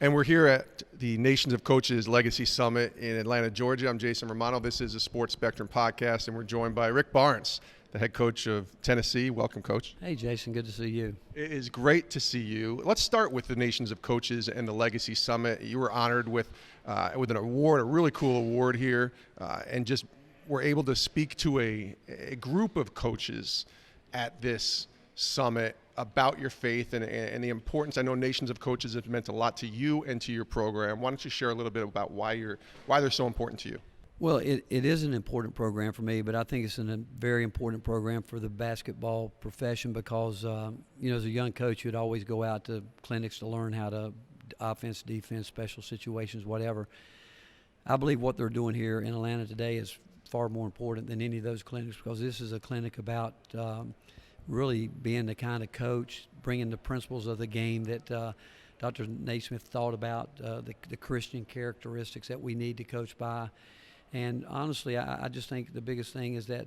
And we're here at the Nations of Coaches Legacy Summit in Atlanta, Georgia. I'm Jason Romano. This is a Sports Spectrum podcast, and we're joined by Rick Barnes, the head coach of Tennessee. Welcome, Coach. Hey, Jason. Good to see you. It is great to see you. Let's start with the Nations of Coaches and the Legacy Summit. You were honored with an award, a really cool award here, and just were able to speak to a group of coaches at this summit about your faith and the importance. I know Nations of Coaches have meant a lot to you and to your program. Why don't you share a little bit about why they're so important to you? Well, it is an important program for me, but I think it's a very important program for the basketball profession because, as a young coach, you'd always go out to clinics to learn how to offense, defense, special situations, whatever. I believe what they're doing here in Atlanta today is far more important than any of those clinics because this is a clinic about really being the kind of coach, bringing the principles of the game that Dr. Naismith thought about, the Christian characteristics that we need to coach by. And honestly, I just think the biggest thing is that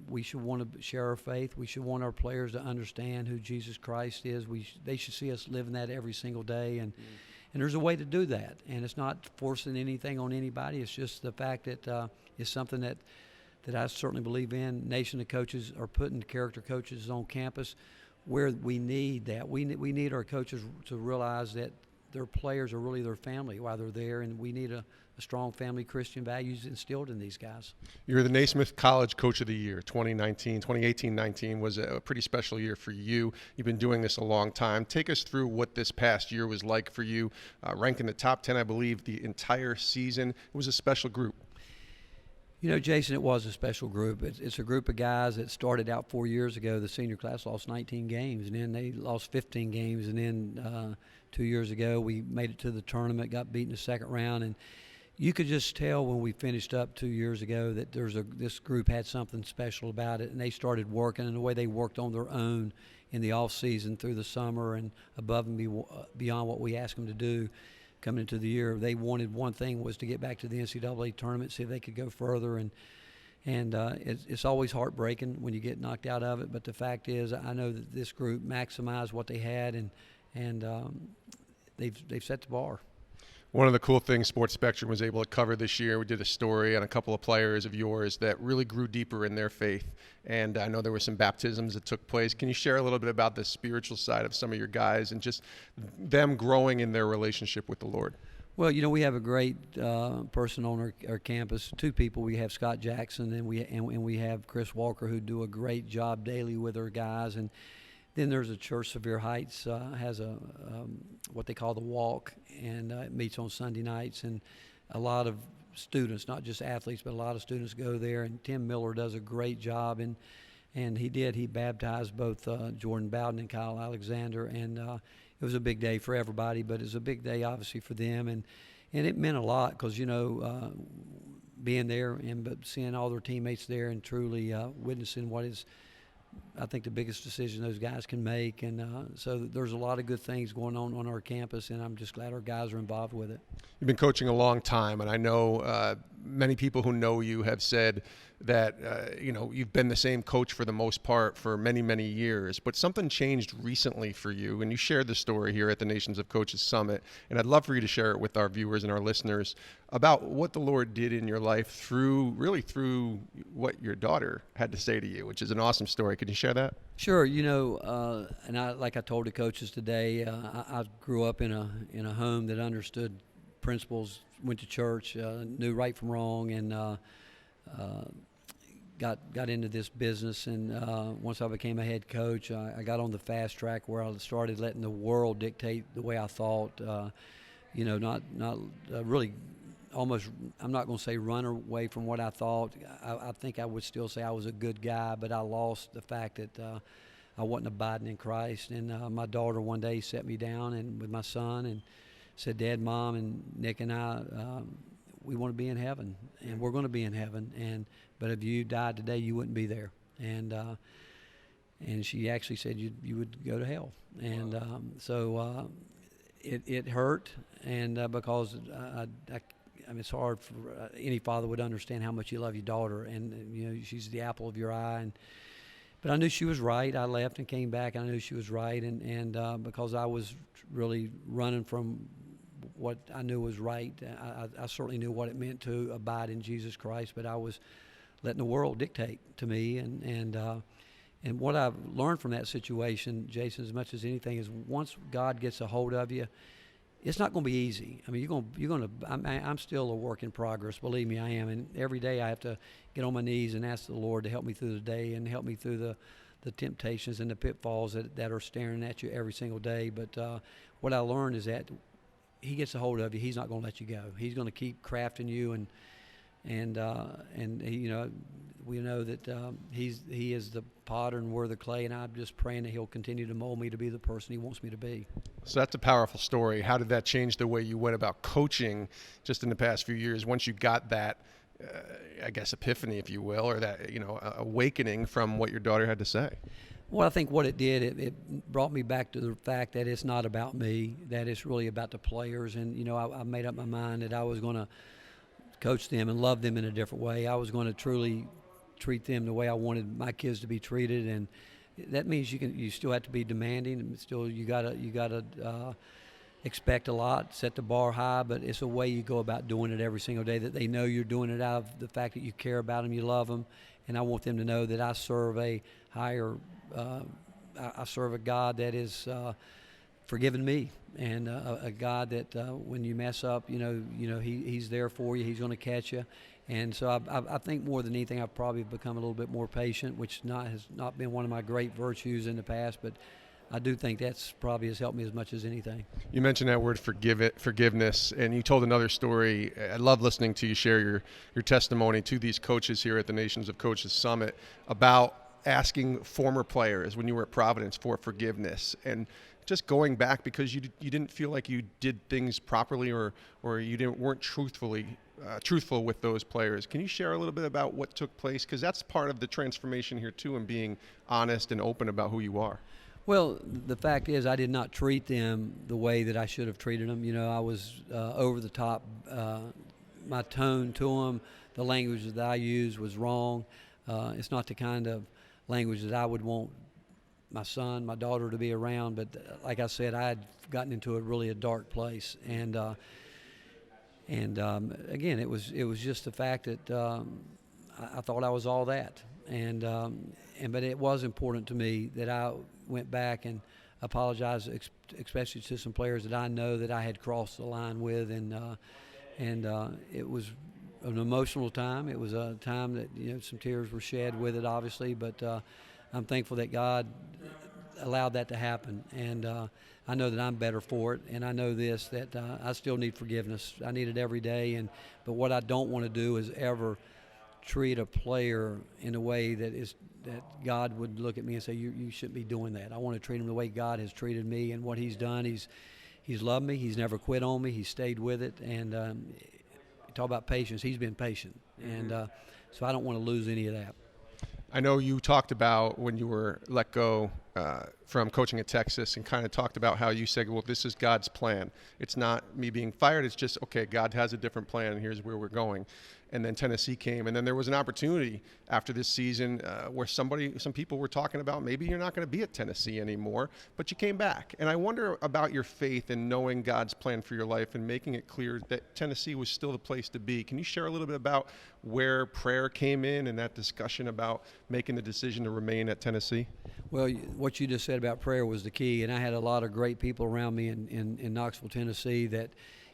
we should want to share our faith. We should want our players to understand who Jesus Christ is. They should see us living that every single day. And there's a way to do that. And it's not forcing anything on anybody. It's just the fact that it's something that I certainly believe in. Nation of Coaches are putting character coaches on campus where we need that. We need our coaches to realize that their players are really their family while they're there, and we need a strong family Christian values instilled in these guys. You're the Naismith College Coach of the Year. 2018-19 was a pretty special year for you. You've been doing this a long time. Take us through what this past year was like for you. Ranked in the top 10, I believe, the entire season. It was a special group. You know, Jason, it was a special group. It's a group of guys that started out 4 years ago. The senior class lost 19 games, and then they lost 15 games. And then 2 years ago, we made it to the tournament, got beat in the second round. And you could just tell when we finished up 2 years ago that this group had something special about it. And they started working, and the way they worked on their own in the off season through the summer and above and beyond what we asked them to do. Coming into the year, they wanted one thing was to get back to the NCAA tournament, see if they could go further, and it's always heartbreaking when you get knocked out of it. But the fact is, I know that this group maximized what they had, and they've set the bar. One of the cool things Sports Spectrum was able to cover this year, we did a story on a couple of players of yours that really grew deeper in their faith. And I know there were some baptisms that took place. Can you share a little bit about the spiritual side of some of your guys and just them growing in their relationship with the Lord? Well, we have a great person on our campus. Two people. We have Scott Jackson and we have Chris Walker, who do a great job daily with our guys. And then there's a church, Sevier Heights, has what they call the walk, and it meets on Sunday nights. And a lot of students, not just athletes, but a lot of students go there. And Tim Miller does a great job, and he baptized both Jordan Bowden and Kyle Alexander. And it was a big day for everybody, but it was a big day obviously for them. And it meant a lot because, being there but seeing all their teammates there and truly witnessing what is, I think, the biggest decision those guys can make. And so there's a lot of good things going on our campus, and I'm just glad our guys are involved with it. You've been coaching a long time, and I know many people who know you have said that, you've been the same coach for the most part for many, many years. But something changed recently for you, and you shared the story here at the Nations of Coaches Summit. And I'd love for you to share it with our viewers and our listeners about what the Lord did in your life through what your daughter had to say to you, which is an awesome story. Could you share that? Sure. And like I told the coaches today, I grew up in a home that understood principles, went to church, knew right from wrong, and got into this business. And once I became a head coach, I got on the fast track where I started letting the world dictate the way I thought. Not really. Almost, I'm not going to say run away from what I thought. I think I would still say I was a good guy, but I lost the fact that I wasn't abiding in Christ. And my daughter one day sat me down and with my son and said, "Dad, Mom, and Nick and I, we want to be in heaven, and we're going to be in heaven. But if you died today, you wouldn't be there." And she actually said you would go to hell. And it hurt, and because I mean, it's hard for any father would understand how much you love your daughter, and she's the apple of your eye. But I knew she was right. I left and came back, and I knew she was right, and because I was really running from what I knew was right. I certainly knew what it meant to abide in Jesus Christ, but I was letting the world dictate to me. And what I've learned from that situation, Jason, as much as anything, is once God gets a hold of you, it's not going to be easy. I mean, you're going to. I'm still a work in progress. Believe me, I am. And every day I have to get on my knees and ask the Lord to help me through the day and help me through the temptations and the pitfalls that are staring at you every single day. But what I learned is that He gets a hold of you. He's not going to let you go. He's going to keep crafting you, and he, we know that he is the potter and we're the clay, and I'm just praying that He'll continue to mold me to be the person He wants me to be. So that's a powerful story. How did that change the way you went about coaching just in the past few years once you got that, I guess, epiphany, if you will, or that, awakening from what your daughter had to say? Well, I think what it did, it brought me back to the fact that it's not about me, that it's really about the players. And, I made up my mind that I was going to coach them and love them in a different way. I was going to truly treat them the way I wanted my kids to be treated, and that means you still have to be demanding, and still you gotta expect a lot, set the bar high, but it's a way you go about doing it every single day, that they know you're doing it out of the fact that you care about them, you love them, and I want them to know that I serve a higher, I serve a God that is forgiven me, and a God that when you mess up, He's there for you. He's going to catch you. And so I think more than anything, I've probably become a little bit more patient, which has not been one of my great virtues in the past, but I do think that's probably has helped me as much as anything. You mentioned that word forgiveness, and you told another story. I love listening to you share your testimony to these coaches here at the Nations of Coaches Summit about asking former players when you were at Providence for forgiveness, and just going back because you didn't feel like you did things properly or you weren't truthful with those players. Can you share a little bit about what took place? Because that's part of the transformation here too, and being honest and open about who you are. Well, the fact is I did not treat them the way that I should have treated them. I was over the top. My tone to them, the language that I used was wrong. It's not the kind of language that I would want my son, my daughter to be around. But like I said, I had gotten into a dark place, and again, it was just the fact that I thought I was all that, but it was important to me that I went back and apologized, especially to some players that I know that I had crossed the line with, and it was an emotional time. It was a time that some tears were shed with it, obviously, but I'm thankful that God allowed that to happen, and I know that I'm better for it, and I know that I still need forgiveness. I need it every day, but what I don't want to do is ever treat a player in a way that God would look at me and say, you shouldn't be doing that. I want to treat him the way God has treated me, and what He's done, He's loved me. He's never quit on me. He's stayed with it, and talk about patience. He's been patient, and so I don't want to lose any of that. I know you talked about when you were let go from coaching at Texas, and kind of talked about how you said, well, this is God's plan. It's not me being fired. It's just, okay, God has a different plan, and here's where we're going. And then Tennessee came, and then there was an opportunity after this season where some people were talking about maybe you're not going to be at Tennessee anymore, but you came back. And I wonder about your faith in knowing God's plan for your life and making it clear that Tennessee was still the place to be. Can you share a little bit about where prayer came in and that discussion about making the decision to remain at Tennessee? Well, what you just said about prayer was the key, and I had a lot of great people around me in Knoxville, Tennessee that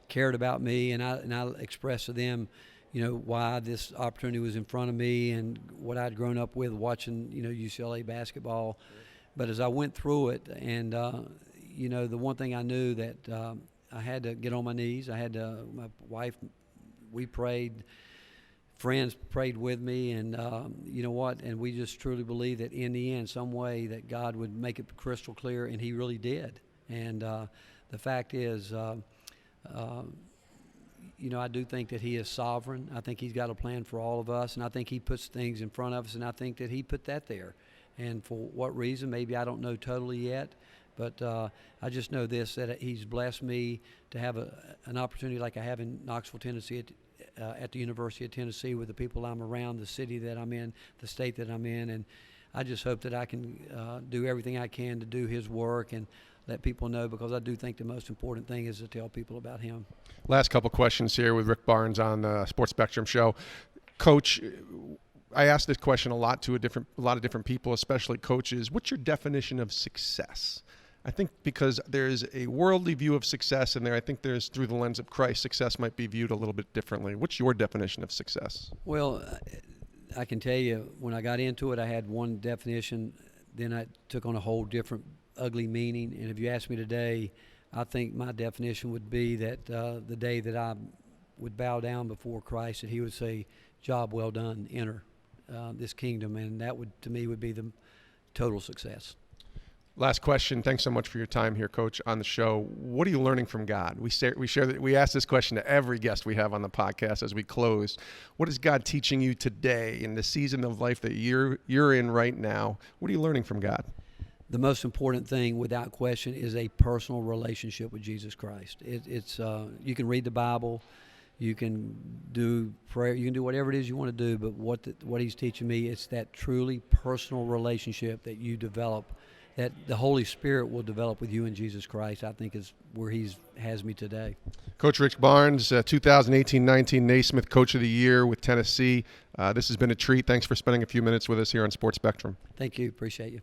cared about me, and I expressed to them why this opportunity was in front of me and what I'd grown up with watching, UCLA basketball. But as I went through it, and, the one thing I knew that I had to get on my knees. My wife, we prayed, friends prayed with me, and and we just truly believed that in the end, some way that God would make it crystal clear, and He really did. And the fact is, I do think that He is sovereign. I think He's got a plan for all of us, and I think He puts things in front of us, and I think that He put that there. And for what reason, maybe I don't know totally yet, but I just know this, that He's blessed me to have an opportunity like I have in Knoxville, Tennessee, at the University of Tennessee, with the people I'm around, the city that I'm in, the state that I'm in, and I just hope that I can do everything I can to do His work and let people know, because I do think the most important thing is to tell people about him. Last couple questions here with Rick Barnes on the Sports Spectrum show. Coach, I asked this question a lot to a lot of different people, especially coaches. What's your definition of success? I think because there's a worldly view of success in there, I think there's, through the lens of Christ, success might be viewed a little bit differently. What's your definition of success? Well, I can tell you, when I got into it, I had one definition, then I took on a whole different ugly meaning. And if you ask me today, I think my definition would be that the day that I would bow down before Christ, that he would say, "Job well done, enter this kingdom," and that would, to me, would be the total success. Last question. Thanks so much for your time here, Coach, on the show. What are you learning from God? We ask this question to every guest we have on the podcast as we close. What is God teaching you today in the season of life that you're in right now? What are you learning from God? The most important thing, without question, is a personal relationship with Jesus Christ. It's you can read the Bible, you can do prayer, you can do whatever it is you want to do, but what he's teaching me, it's that truly personal relationship that you develop, that the Holy Spirit will develop with you in Jesus Christ, I think is where has me today. Coach Rick Barnes, 2018-19 Naismith Coach of the Year with Tennessee. This has been a treat. Thanks for spending a few minutes with us here on Sports Spectrum. Thank you. Appreciate you.